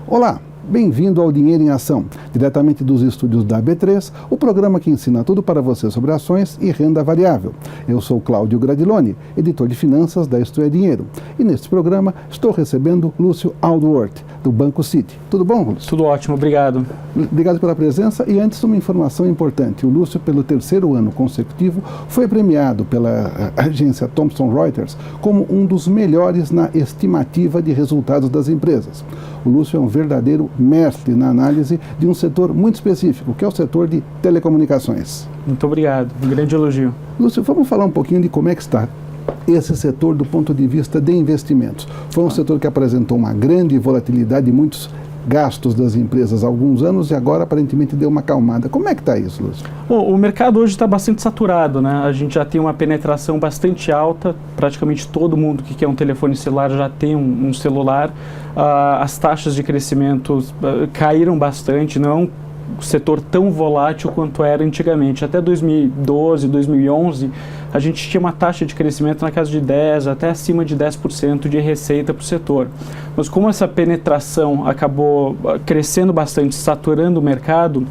Olá, bem-vindo ao Dinheiro em Ação, diretamente dos estúdios da B3, o programa que ensina tudo para você sobre ações e renda variável. Eu sou Cláudio Gradiloni, editor de finanças da Isto é Dinheiro, e neste programa estou recebendo Lúcio Aldworth, do Banco City. Tudo bom, Lúcio? Tudo ótimo, obrigado. Obrigado pela presença e antes uma informação importante. O Lúcio, pelo terceiro ano consecutivo, foi premiado pela agência Thomson Reuters como um dos melhores na estimativa de resultados das empresas. O Lúcio é um verdadeiro mestre na análise de um setor muito específico, que é o setor de telecomunicações. Muito obrigado, um grande elogio. Lúcio, vamos falar um pouquinho de como é que está esse setor do ponto de vista de investimentos. Foi um setor que apresentou uma grande volatilidade e muitos gastos das empresas há alguns anos e agora aparentemente deu uma acalmada. Como é que está isso, Lúcio? Bom, o mercado hoje está bastante saturado, né? A gente já tem uma penetração bastante alta, praticamente todo mundo que quer um telefone celular já tem um celular. As taxas de crescimento caíram bastante, não é um setor tão volátil quanto era antigamente. Até 2012, 2011, a gente tinha uma taxa de crescimento na casa de 10%, até acima de 10% de receita para o setor. Mas como essa penetração acabou crescendo bastante, saturando o mercado,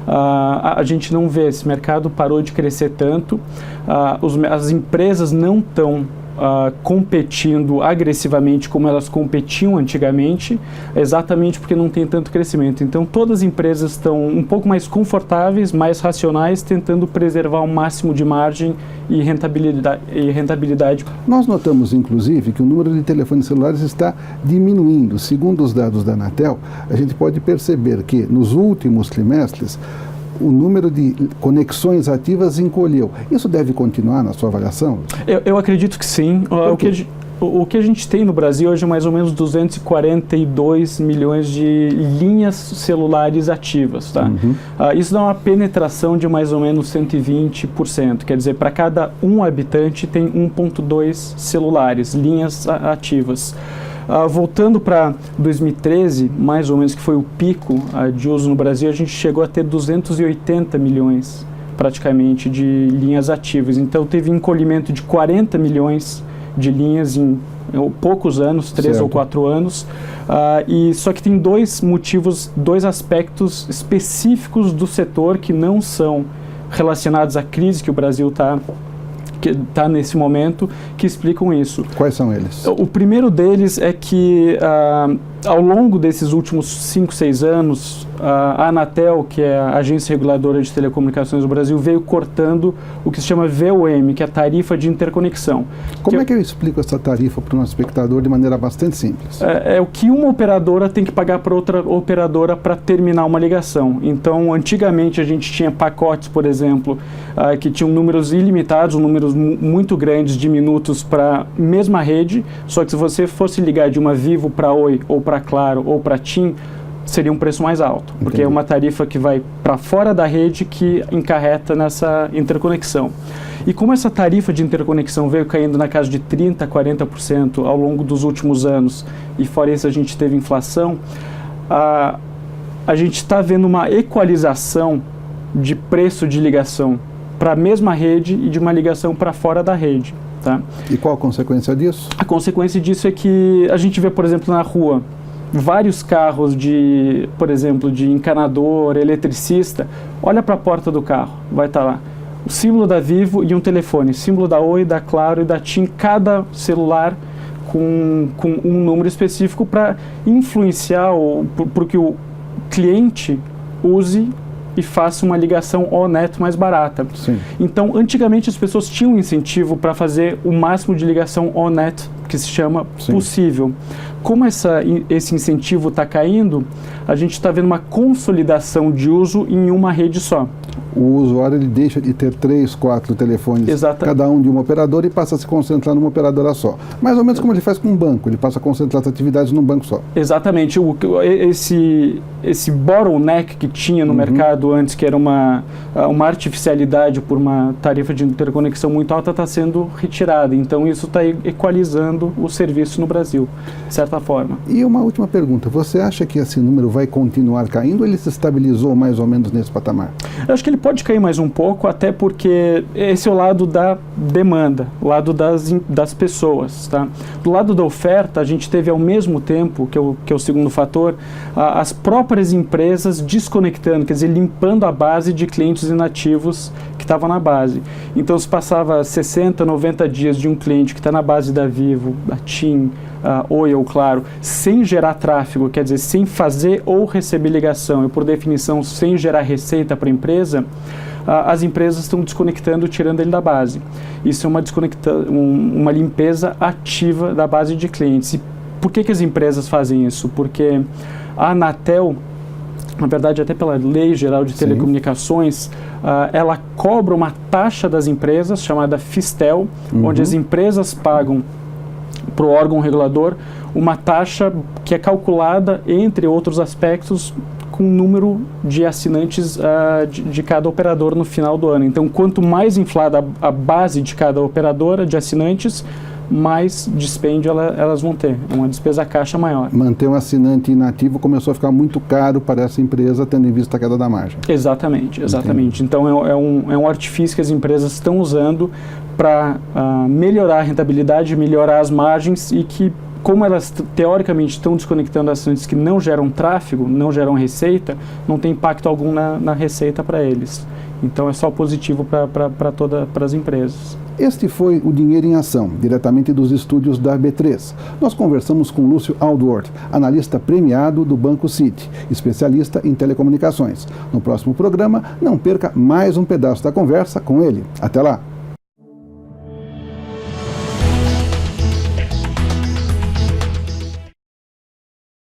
a gente não vê, esse mercado parou de crescer tanto, as empresas não estão competindo agressivamente como elas competiam antigamente, exatamente porque não tem tanto crescimento. Então todas as empresas estão um pouco mais confortáveis, mais racionais, tentando preservar o máximo de margem e rentabilidade. Nós notamos, inclusive, que o número de telefones celulares está diminuindo. Segundo os dados da Anatel, a gente pode perceber que nos últimos trimestres o número de conexões ativas encolheu. Isso deve continuar na sua avaliação? Eu acredito que sim. O que a gente tem no Brasil hoje é mais ou menos 242 milhões de linhas celulares ativas. Tá? Isso dá uma penetração de mais ou menos 120%. Quer dizer, para cada um habitante tem 1,2 celulares, linhas ativas. Voltando para 2013, mais ou menos, que foi o pico de uso no Brasil, a gente chegou a ter 280 milhões praticamente de linhas ativas. Então teve encolhimento de 40 milhões de linhas em poucos anos, 3 ou 4 anos. Só que tem dois aspectos específicos do setor que não são relacionados à crise que o Brasil está nesse momento, que explicam isso. Quais são eles? O primeiro deles é que ao longo desses últimos 5, 6 anos, a Anatel, que é a Agência Reguladora de Telecomunicações do Brasil, veio cortando o que se chama VUM, que é a tarifa de interconexão. Como é que eu explico essa tarifa para o nosso espectador de maneira bastante simples? É o que uma operadora tem que pagar para outra operadora para terminar uma ligação. Então, antigamente a gente tinha pacotes, por exemplo, que tinham números ilimitados, números muito grandes de minutos para a mesma rede, só que se você fosse ligar de uma Vivo para Oi, ou para Claro, ou para TIM, seria um preço mais alto, porque Entendi. é uma tarifa que vai para fora da rede que encarreta nessa interconexão. E como essa tarifa de interconexão veio caindo na casa de 30%, 40% ao longo dos últimos anos, e fora isso a gente teve inflação, a gente está vendo uma equalização de preço de ligação para a mesma rede e de uma ligação para fora da rede. Tá? E qual a consequência disso? A consequência disso é que a gente vê, por exemplo, na rua, vários carros por exemplo, de encanador, eletricista, olha para a porta do carro, vai estar lá o símbolo da Vivo e um telefone, símbolo da Oi, da Claro e da TIM, cada celular com um número específico para influenciar, para que o cliente use e faça uma ligação on-net mais barata. Sim. Então, antigamente as pessoas tinham incentivo para fazer o máximo de ligação on-net, que se chama possível. Como esse incentivo está caindo, a gente está vendo uma consolidação de uso em uma rede só. O usuário ele deixa de ter 3, 4 telefones, cada um de uma operadora, e passa a se concentrar numa operadora só. Mais ou menos como ele faz com um banco, ele passa a concentrar as atividades num banco só. Exatamente. Esse bottleneck que tinha no mercado antes, que era uma artificialidade por uma tarifa de interconexão muito alta, está sendo retirada. Então isso está equalizando o serviço no Brasil, de certa forma. E uma última pergunta, você acha que esse número vai continuar caindo ou ele se estabilizou mais ou menos nesse patamar? Eu acho acho que ele pode cair mais um pouco, até porque esse é o lado da demanda, o lado das pessoas. Tá? Do lado da oferta, a gente teve ao mesmo tempo, que é o segundo fator, as próprias empresas desconectando, quer dizer, limpando a base de clientes inativos que estavam na base. Então, se passava 60, 90 dias de um cliente que está na base da Vivo, da TIM, Oi ou Claro, sem gerar tráfego, quer dizer, sem fazer ou receber ligação e, por definição, sem gerar receita para a empresa, as empresas estão desconectando, tirando ele da base. Isso é uma limpeza ativa da base de clientes. E por que as empresas fazem isso? Porque a Anatel, na verdade, até pela Lei Geral de Telecomunicações, ela cobra uma taxa das empresas, chamada Fistel, onde as empresas pagam para o órgão regulador uma taxa que é calculada, entre outros aspectos, com o número de assinantes de cada operador no final do ano. Então, quanto mais inflada a base de cada operadora de assinantes, mais dispêndio elas vão ter. É uma despesa caixa maior. Manter um assinante inativo começou a ficar muito caro para essa empresa, tendo em vista a queda da margem. Exatamente. Então, é um artifício que as empresas estão usando para melhorar a rentabilidade, melhorar as margens e que, como elas teoricamente estão desconectando assinantes que não geram tráfego, não geram receita, não tem impacto algum na receita para eles. Então é só positivo para as empresas. Este foi o Dinheiro em Ação, diretamente dos estúdios da B3. Nós conversamos com Lúcio Aldworth, analista premiado do Banco Citi, especialista em telecomunicações. No próximo programa, não perca mais um pedaço da conversa com ele. Até lá!